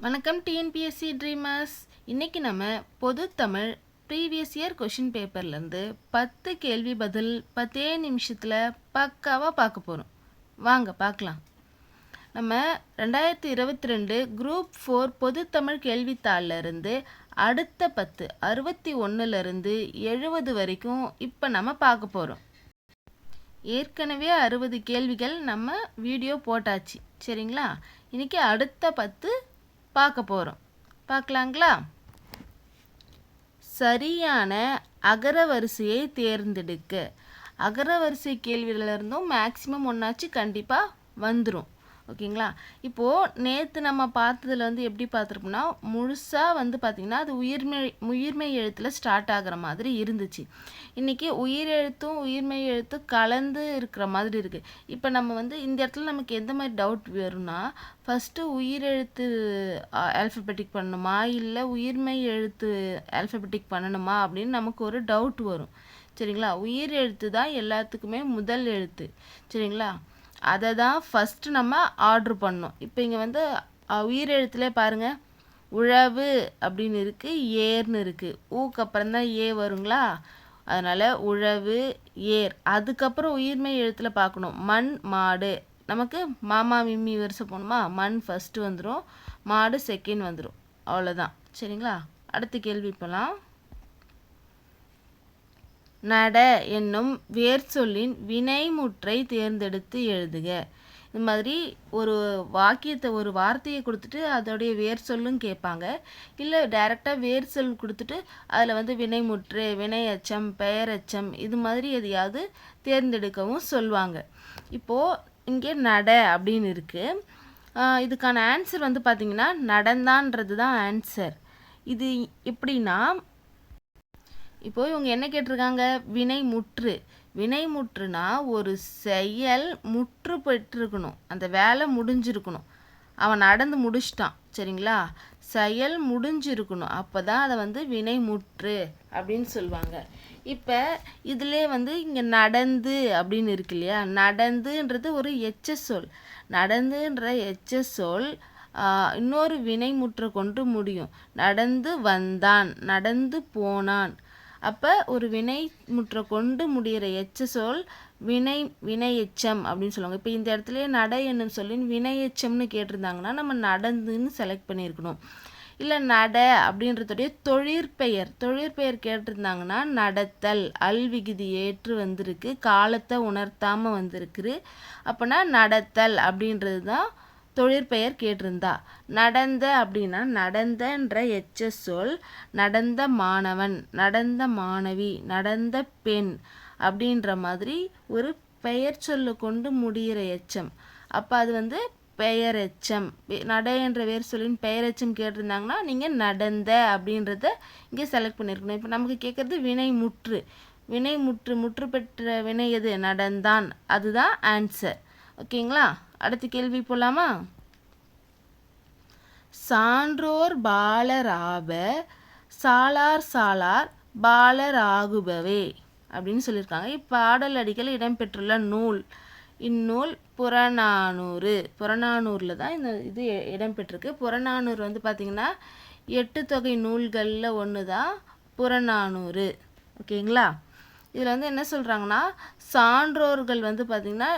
வணக்கம் TNPSC dreamers. இன்றைக்கி நம்ம பொது தமிழ் ப்ரீவியஸ் இயர் கொஷின் பேப்பர்லேருந்து 10 கேள்வி பதில் 10 நிமிஷத்தில் பக்காவாக பார்க்க போகிறோம். வாங்க பார்க்கலாம். நம்ம 2022 குரூப் 4 பொது தமிழ் கேள்வித்தாளிலிருந்து அடுத்த 10 61லேருந்து 70 வரைக்கும் இப்போ நம்ம பார்க்க போகிறோம். ஏற்கனவே 60 கேள்விகள் நம்ம வீடியோ போட்டாச்சு, சரிங்களா? இன்றைக்கி அடுத்த 10 பார்க்க போகிறோம். பார்க்கலாங்களா? சரியான அகரவரிசையை தேர்ந்தெடுக்க. அகரவரிசை கேள்விகளிலிருந்தும் மேக்ஸிமம் ஒன்றாச்சு கண்டிப்பாக வந்துடும். ஓகேங்களா? இப்போது நேற்று நம்ம பார்த்ததில் எப்படி பார்த்துருப்போம்னா முழுசாக பார்த்திங்கன்னா அது உயிர்மை எழுத்தில் ஸ்டார்ட் ஆகிற மாதிரி இருந்துச்சு. இன்றைக்கி உயிரெழுத்தும் உயிர்மை எழுத்தும் கலந்து இருக்கிற மாதிரி இருக்குது. இப்போ நம்ம இந்த இடத்துல நமக்கு எந்த மாதிரி டவுட் வரும்னா, ஃபஸ்ட்டு உயிரெழுத்து ஆல்ஃபபெட்டிக் பண்ணணுமா இல்லை உயிர்மை எழுத்து ஆல்ஃபபெட்டிக் பண்ணணுமா அப்படின்னு நமக்கு ஒரு டவுட் வரும். சரிங்களா? உயிர் எழுத்து தான் எல்லாத்துக்குமே முதல் எழுத்து. சரிங்களா? அதை தான் ஃபஸ்ட்டு நம்ம ஆர்ட்ரு பண்ணோம். இப்போ இங்கே உயிரெழுத்துலே பாருங்கள், உழவு அப்படின்னு இருக்குது, ஏர்னு இருக்குது. ஊக்கு அப்புறம் தான் ஏ வருங்களா? அதனால் உழவு, ஏர். அதுக்கப்புறம் உயிர்மை எழுத்தில் பார்க்கணும். மண், மாடு. நமக்கு மாமா மிம்மி வரிசை போகணுமா? மண் ஃபஸ்ட்டு வந்துடும், மாடு செகண்ட் வந்துடும். அவ்வளோதான். சரிங்களா? அடுத்த கேள்வி போகலாம். நட என்னும் வேர் சொல்லின் வினைமுற்றை தேர்ந்தெடுத்து எழுதுக. இந்த மாதிரி ஒரு வாக்கியத்தை ஒரு வார்த்தையை கொடுத்துட்டு அதோடைய வேர் சொல்லும் கேட்பாங்க. இல்லை டைரெக்டாக வேர் சொல் கொடுத்துட்டு அதில் வினைமுற்று, வினையச்சம், பெயரச்சம் இது மாதிரி எதையாவது தேர்ந்தெடுக்கவும் சொல்லுவாங்க. இப்போது இங்கே நட அப்படின்னு இருக்குது. இதுக்கான ஆன்சர் பார்த்திங்கன்னா நடந்தான்றது தான் ஆன்சர். இது எப்படின்னா, இப்போ இவங்க என்ன கேட்டிருக்காங்க? வினைமுற்று. வினைமுற்றுனா ஒரு செயல் முற்று பெற்றிருக்கணும், அந்த வேலை முடிஞ்சிருக்கணும். அவன் நடந்து முடிச்சிட்டான், சரிங்களா? செயல் முடிஞ்சிருக்கணும், அப்போ தான் அதை வினைமுற்று அப்படின்னு சொல்லுவாங்க. இப்போ இதிலே இங்கே நடந்து அப்படின்னு இருக்கு இல்லையா? நடந்துன்றது ஒரு எச்ச சொல். நடந்துன்ற எச்ச சொல் இன்னொரு வினைமுற்றை கொண்டு முடியும். நடந்து வந்தான், நடந்து போனான். அப்போ ஒரு வினைமுற்றை கொண்டு முடிகிற எச்ச சொல் வினையெச்சம் அப்படின்னு சொல்லுவாங்க. இப்போ இந்த இடத்துல நட என்னும் சொல்லின் வினையெச்சம்னு கேட்டிருந்தாங்கன்னா நம்ம நடந்துன்னு செலக்ட் பண்ணியிருக்கணும். இல்லை நட அப்படின்றதுடைய தொழிற்பெயர் கேட்டிருந்தாங்கன்னா நடத்தல், அல்விகுதி ஏற்று வந்திருக்கு, காலத்தை உணர்த்தாமல் வந்திருக்குது. அப்போனா நடத்தல் அப்படின்றது தான் தொழிற்பெயர் கேட்டிருந்தா. நடந்த அப்படின்னா நடந்தன்ற எச்ச சொல் நடந்த மாணவன், நடந்த மாணவி, நடந்த பெண் அப்படின்ற மாதிரி ஒரு பெயர் சொல்லு கொண்டு முடிகிற எச்சம். அப்போ அது பெயரெச்சம். நட என்ற வேர் சொல்லின் பெயரெச்சம் கேட்டிருந்தாங்கன்னா நீங்கள் நடந்த அப்படின்றத இங்கே செலக்ட் பண்ணியிருக்கணும். இப்போ நமக்கு கேட்குறது வினைமுற்று. முற்று பெற்ற வினை எது? நடந்தான். அதுதான் ஆன்சர். ஓகேங்களா? அடுத்த கேள்வி போகலாமா? சான்றோர் பாலராப சாலார் பாலராகுபவே அப்படின்னு சொல்லியிருக்காங்க. இப்பாடல் அடிகள் இடம்பெற்றுள்ள நூல். இந்நூல் புறநானூறில் தான் இது இடம்பெற்றிருக்கு. புறநானூறு பார்த்திங்கன்னா 8 தொகை நூல்களில் ஒன்று தான் புறநானூறு. ஓகேங்களா? இதில் என்ன சொல்கிறாங்கன்னா, சான்றோர்கள் பார்த்திங்கன்னா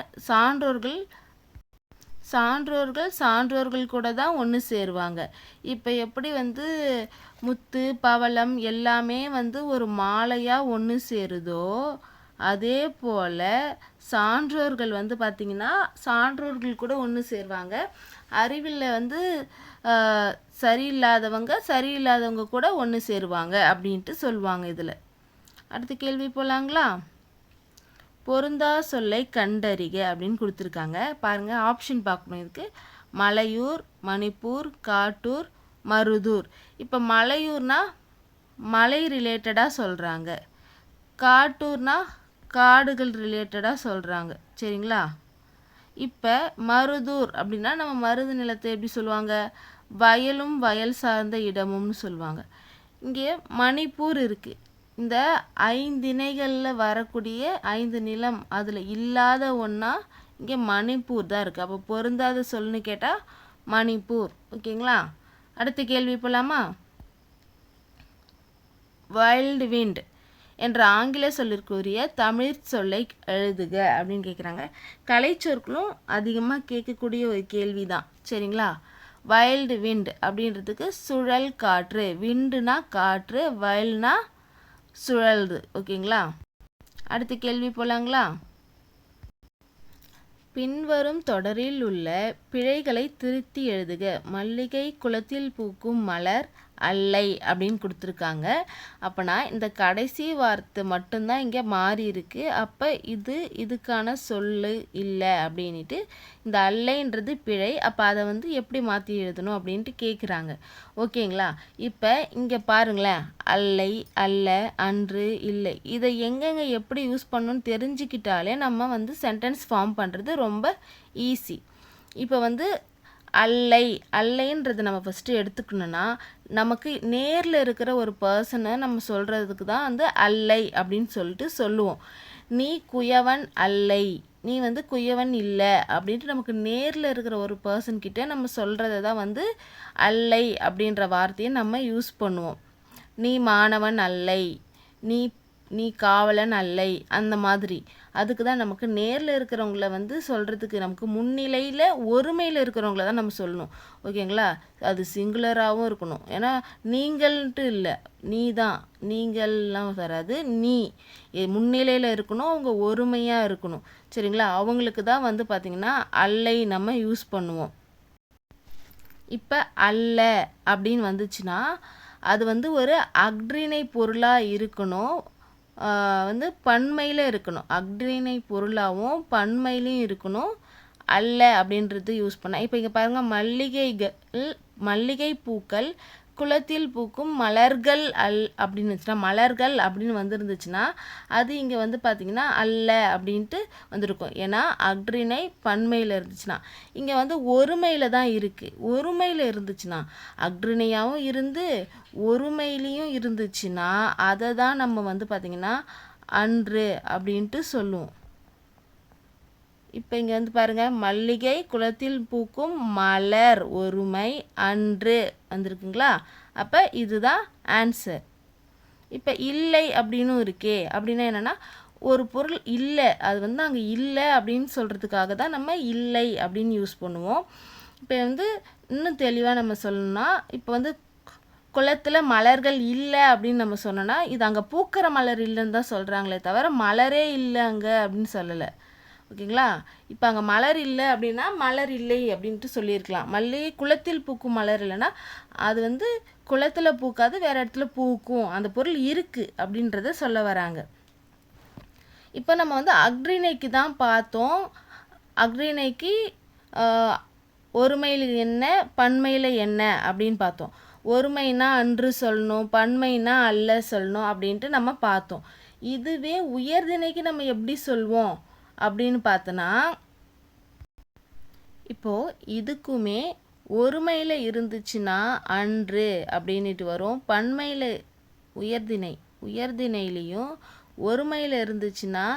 சான்றோர்கள் கூட தான் ஒன்று சேருவாங்க. இப்போ எப்படி முத்து பவளம் எல்லாமே ஒரு மாலையாக ஒன்று சேருதோ, அதே போல் சான்றோர்கள் பார்த்திங்கன்னா சான்றோர்கள் கூட ஒன்று சேருவாங்க. அறிவில் சரியில்லாதவங்க கூட ஒன்று சேருவாங்க அப்படின்ட்டு சொல்லுவாங்க. இதில் அடுத்த கேள்வி போகலாங்களா? பொருந்தா சொல்லை கண்டறிக அப்படின்னு கொடுத்துருக்காங்க. பாருங்கள், ஆப்ஷன் பார்க்கணும். இதுக்கு மலையூர், மணிப்பூர், காட்டூர், மருதூர். இப்போ மலையூர்னா மலை ரிலேட்டடாக சொல்கிறாங்க, காட்டூர்னா காடுகள் ரிலேட்டடாக சொல்கிறாங்க. சரிங்களா? இப்போ மருதூர் அப்படின்னா நம்ம மருது நிலத்தை எப்படி சொல்லுவாங்க? வயலும் வயல் சார்ந்த இடமும்னு சொல்லுவாங்க. இங்கே மணிப்பூர் இருக்குது. இந்த 5 திணைகளில் வரக்கூடிய 5 நிலம் அதில் இல்லாத ஒன்றா இங்கே மணிப்பூர் தான் இருக்குது. அப்போ பொருந்தாத சொல்லுன்னு கேட்டால் மணிப்பூர். ஓகேங்களா? அடுத்த கேள்வி போலாமா? வைல்டு விண்ட் என்ற ஆங்கில சொல்லிற்குரிய தமிழ் சொல்லை எழுதுக அப்படின்னு கேட்குறாங்க. கலைச்சொற்களும் அதிகமாக கேட்கக்கூடிய ஒரு கேள்வி தான், சரிங்களா? வைல்டு விண்ட் அப்படின்றதுக்கு சுழல் காற்று, விண்டுனா காற்று, வைல்டுனா சுழல்து, ஓகேங்களா? அடுத்த கேள்வி போலாங்களா? பின்வரும் தொடரில் உள்ள பிழைகளை திருத்தி எழுதுக. மல்லிகை குளத்தில் பூக்கும் மலர் அல்லை அப்படின்னு கொடுத்துருக்காங்க. அப்போனா இந்த கடைசி வார்த்தை மட்டும்தான் இங்கே மாறி இருக்கு. அப்போ இதுக்கான சொல்லு இல்லை அப்படின்ட்டு இந்த அல்லைன்றது பிழை. அப்போ அதை வந்து எப்படி மாற்றி எழுதணும் அப்படின்ட்டு கேட்குறாங்க, ஓகேங்களா? இப்போ இங்கே பாருங்களேன், அல்லை, அல்ல, அன்று, இல்லை, இதை எங்கெங்கே எப்படி யூஸ் பண்ணணும்னு தெரிஞ்சுக்கிட்டாலே நம்ம வந்து சென்டென்ஸ் ஃபார்ம் பண்ணுறது ரொம்ப ஈஸி. இப்போ வந்து அல்லை, அல்லைன்றது நம்ம ஃபஸ்ட்டு எடுத்துக்கணுன்னா, நமக்கு நேரில் இருக்கிற ஒரு பர்சனை நம்ம சொல்கிறதுக்கு தான் வந்து அல்லை அப்படின்னு சொல்லிட்டு சொல்லுவோம். நீ குயவன் அல்லை, நீ வந்து குயவன் இல்லை அப்படின்ட்டு நமக்கு நேரில் இருக்கிற ஒரு பர்சன்கிட்ட நம்ம சொல்கிறத தான் வந்து அல்லை அப்படின்ற வார்த்தையை நம்ம யூஸ் பண்ணுவோம். நீ மாணவன் அல்லை, நீ காவலன் அல்லை, அந்த மாதிரி. அதுக்கு தான் நமக்கு நேரில் இருக்கிறவங்கள வந்து சொல்கிறதுக்கு நமக்கு முன்னிலையில் ஒருமையில் இருக்கிறவங்கள தான் நம்ம சொல்லணும், ஓகேங்களா? அது சிங்குலராகவும் இருக்கணும். ஏன்னா நீங்கள்ன்ட்டு இல்லை, நீ தான், நீங்கள்லாம் வராது, நீ முன்னிலையில் இருக்கணும், அவங்க ஒருமையாக இருக்கணும், சரிங்களா? அவங்களுக்கு தான் வந்து பார்த்திங்கன்னா அல்லை நம்ம யூஸ் பண்ணுவோம். இப்போ அல்ல அப்படின்னு வந்துச்சுன்னா அது வந்து ஒரு அஃறிணை பொருளாக இருக்கணும், வந்து பன்மையில் இருக்கணும். அஃறிணை பொருளாகவும் பன்மையிலையும் இருக்கணும். அல்ல அப்படின்றது யூஸ் பண்ணால். இப்போ இங்கே பாருங்கள், மல்லிகை பூக்கள் குளத்தில் பூக்கும் மலர்கள் அப்படின்னு இருந்துச்சுன்னா, மலர்கள் அப்படின்னு வந்துருந்துச்சுன்னா அது இங்கே வந்து பார்த்திங்கன்னா அல்ல அப்படின்ட்டு வந்திருக்கும். ஏன்னா அஃறிணை பன்மையில் இருந்துச்சுன்னா. இங்கே வந்து ஒருமையில் தான் இருக்குது. ஒருமையில் இருந்துச்சுன்னா, அஃறிணையாகவும் இருந்து ஒருமையிலையும் இருந்துச்சுன்னா அதை தான் நம்ம வந்து பார்த்திங்கன்னா அன்று அப்படின்ட்டு சொல்லுவோம். இப்போ இங்கே வந்து பாருங்கள், மல்லிகை குளத்தில் பூக்கும் மலர் ஒருமை, அன்று வந்திருக்குங்களா? அப்போ இதுதான் ஆன்சர். இப்போ இல்லை அப்படின்னும் இருக்கே, அப்படின்னா என்னென்னா ஒரு பொருள் இல்லை, அது வந்து அங்கே இல்லை அப்படின்னு சொல்கிறதுக்காக தான் நம்ம இல்லை அப்படின்னு யூஸ் பண்ணுவோம். இப்போ வந்து இன்னும் தெளிவாக நம்ம சொல்லணும்னா, இப்போ வந்து குளத்தில் மலர்கள் இல்லை அப்படின்னு நம்ம சொன்னோன்னா இது அங்கே பூக்கிற மலர் இல்லைன்னு தான் சொல்கிறாங்களே தவிர மலரே இல்லை அங்கே அப்படின்னு சொல்லலை, ஓகேங்களா? இப்போ அங்கே மலர் இல்லை அப்படின்னா மலர் இல்லை அப்படின்ட்டு சொல்லியிருக்கலாம். மல்லிகை குளத்தில் பூக்கும் மலர் இல்லைன்னா அது வந்து குளத்தில் பூக்காது, வேறு இடத்துல பூக்கும், அந்த பொருள் இருக்குது அப்படின்றத சொல்ல வராங்க. இப்போ நம்ம வந்து அஃறிணைக்கு தான் பார்த்தோம். அஃறிணைக்கு ஒருமையில் என்ன, பன்மையில் என்ன அப்படின்னு பார்த்தோம். ஒருமைனா அன்று சொல்லணும், பன்மைனா அல்ல சொல்லணும் அப்படின்ட்டு நம்ம பார்த்தோம். இதுவே உயர்திணைக்கு நம்ம எப்படி சொல்வோம் அப்படின்னு பார்த்தோன்னா, இப்போது இதுக்குமே ஒருமையில் இருந்துச்சுன்னா அன்று அப்படின்ட்டு வரும். பன்மையில் உயர்திணையிலையும் ஒருமையில் இருந்துச்சுன்னா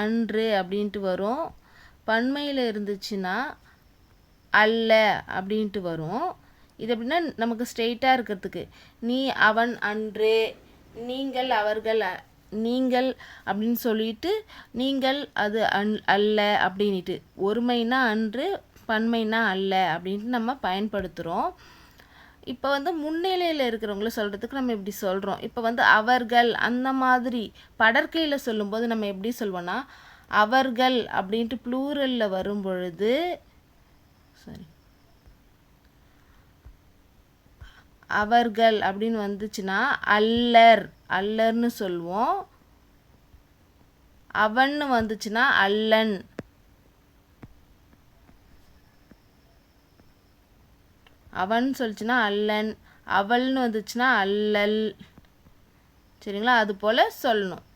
அன்று அப்படின்ட்டு வரும். பன்மையில் இருந்துச்சுன்னா அல்ல அப்படின்ட்டு வரும். இது எப்படின்னா நமக்கு ஸ்ட்ரெயிட்டாக இருக்கிறதுக்கு, நீ அவன் அன்று, நீங்கள் அவர்கள், நீங்கள் அப்படின்னு சொல்லிட்டு நீங்கள் அது அல்ல அப்படின்ட்டு, ஒருமைனா அன்று, பன்மைனா அல்ல அப்படின்ட்டு நம்ம பயன்படுத்துகிறோம். இப்போ வந்து முன்னிலையில் இருக்கிறவங்கள சொல்கிறதுக்கு நம்ம இப்படி சொல்கிறோம். இப்போ வந்து அவர்கள் அந்த மாதிரி படற்கையில் சொல்லும்போது நம்ம எப்படி சொல்வோன்னா, அவர்கள் அப்படின்ட்டு ப்ளூரலில் வரும் பொழுது, அவர்கள் அப்படின்னு வந்துச்சுன்னா அல்லர்னு சொல்லுவோம். அவன்னு வந்துச்சுன்னா அல்லன். அவன் சொல்லிச்சுன்னா அல்லன், அவள்னு வந்துச்சுன்னா அல்லல், சரிங்களா? அது போல் சொல்லணும்.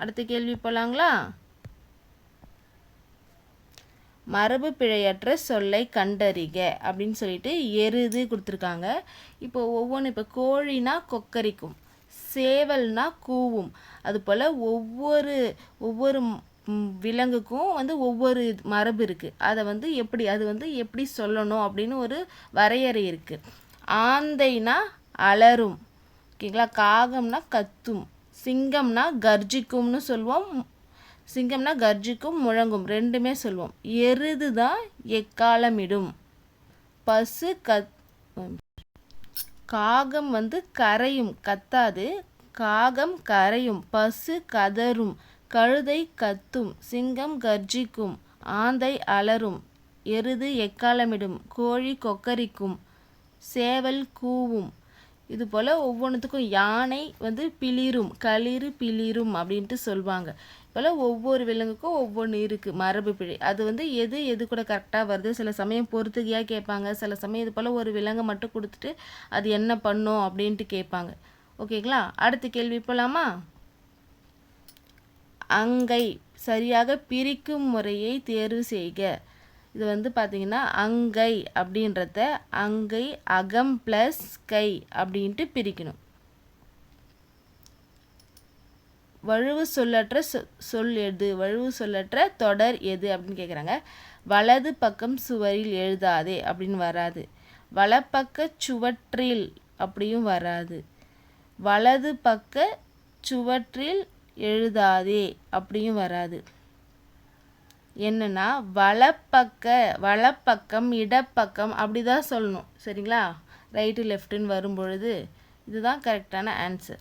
அடுத்த கேள்வி போகலாங்களா? மரபு பிழையற்ற சொல்லை கண்டறிக அப்படின்னு சொல்லிட்டு எருது கொடுத்துருக்காங்க. இப்போ ஒவ்வொன்று, இப்போ கோழினா கொக்கரிக்கும், சேவல்னா கூவும், அதுபோல் ஒவ்வொரு விலங்குக்கும் வந்து ஒவ்வொரு மரபு இருக்குது. அதை வந்து அது வந்து எப்படி சொல்லணும் அப்படின்னு ஒரு வரையறை இருக்குது. ஆந்தைனா அலறும். ஓகேங்களா? காகம்னா கத்தும். சிங்கம்னா கர்ஜிக்கும்னு சொல்லுவோம். சிங்கம்னா கர்ஜிக்கும் முழங்கும் ரெண்டுமே சொல்லுவோம். எருது தான் எக்காலமிடும். பசு காகம் வந்து கரையும், கத்தாது. காகம் கரையும், பசு கதறும், கழுதை கத்தும், சிங்கம் கர்ஜிக்கும், ஆந்தை அலறும், எருது எக்காலமிடும், கோழி கொக்கரிக்கும், சேவல் கூவும். இது போல் ஒவ்வொன்றுத்துக்கும் யானை வந்து பிளிரும், களிறு பிளிரும் அப்படின்ட்டு சொல்லுவாங்க. போல் ஒவ்வொரு விலங்குக்கும் ஒவ்வொன்று இருக்குது மரபு பிழை. அது வந்து எது கூட கரெக்டாக வருது. சில சமயம் பொறுத்துகையாக கேட்பாங்க, சில சமயம் இது போல் ஒரு விலங்கை மட்டும் கொடுத்துட்டு அது என்ன பண்ணும் அப்படின்ட்டு கேட்பாங்க. ஓகேங்களா? அடுத்த கேள்வி போகலாமா? அங்கை சரியாக பிரிக்கும் முறையை தேர்வு செய்க. இது வந்து பார்த்திங்கன்னா அங்கை அப்படின்றத அங்கை அகம் ப்ளஸ் கை அப்படின்ட்டு பிரிக்கணும். வழுவு சொல்லற்ற சொல் எது? வழுவு சொல்லற்ற தொடர் எது அப்படின்னு கேட்குறாங்க. வலது பக்கம் சுவரில் எழுதாதே அப்படின்னு வராது. வலப்பக்க சுவற்றில் அப்படியும் வராது. வலது பக்க சுவற்றில் எழுதாதே அப்படியும் வராது. என்னன்னா வலப்பக்கம் இடப்பக்கம் அப்படி தான் சொல்லணும். சரிங்களா? ரைட்டு லெஃப்ட்டுன்னு வரும்பொழுது இதுதான் கரெக்டான ஆன்சர்.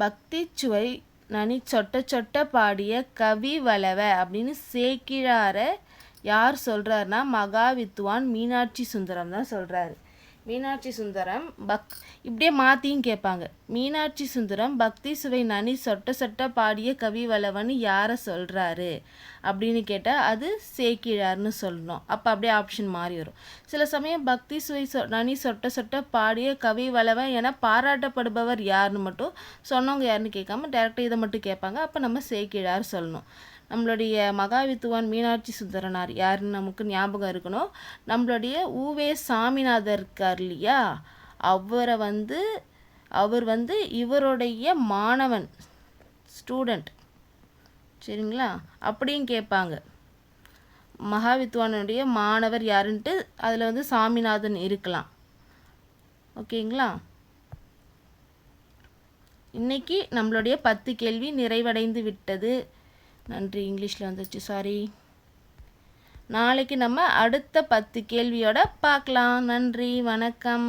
பக்தி சுவை நனி சொட்ட சொட்ட பாடிய கவி வளவ அப்படின்னு சேக்கிழார யார் சொல்கிறாருன்னா மகாவித்துவான் மீனாட்சி சுந்தரம் தான் சொல்கிறாரு. மீனாட்சி சுந்தரம் இப்படியே மாற்றியும் கேட்பாங்க. மீனாட்சி சுந்தரம் பக்தி சுவை நனி சொட்ட சொட்ட பாடிய கவி வளவன்னு யாரை சொல்கிறாரு அப்படின்னு கேட்டால் அது சேக்கிழார்னு சொல்லணும். அப்போ அப்படியே ஆப்ஷன் மாறி வரும். சில சமயம் பக்தி சுவை நனி சொட்ட சொட்ட பாடிய கவி வளவன் என பாராட்டப்படுபவர் யாருன்னு மட்டும் சொன்னவங்க யாருன்னு கேட்காம டேரெக்டாக இதை மட்டும் கேட்பாங்க. அப்போ நம்ம சேக்கிழார் சொல்லணும். நம்மளுடைய மகாவித்துவான் மீனாட்சி சுந்தரனார் யாருன்னு நமக்கு ஞாபகம் இருக்கணும். நம்மளுடைய ஊவே சாமிநாதர் இருக்கார் இல்லையா, அவர் வந்து இவருடைய மாணவன், ஸ்டூடெண்ட். சரிங்களா? அப்படியும் கேட்பாங்க. மகாவித்துவானுடைய மாணவர் யாருன்ட்டு அதில் வந்து சாமிநாதன் இருக்கலாம். ஓகேங்களா? இன்னைக்கு நம்மளுடைய 10 கேள்வி நிறைவடைந்து விட்டது. நன்றி. இங்கிலீஷில் வந்துச்சு, சாரி. நாளைக்கு நம்ம அடுத்த 10 கேள்வியோட பார்க்கலாம். நன்றி, வணக்கம்.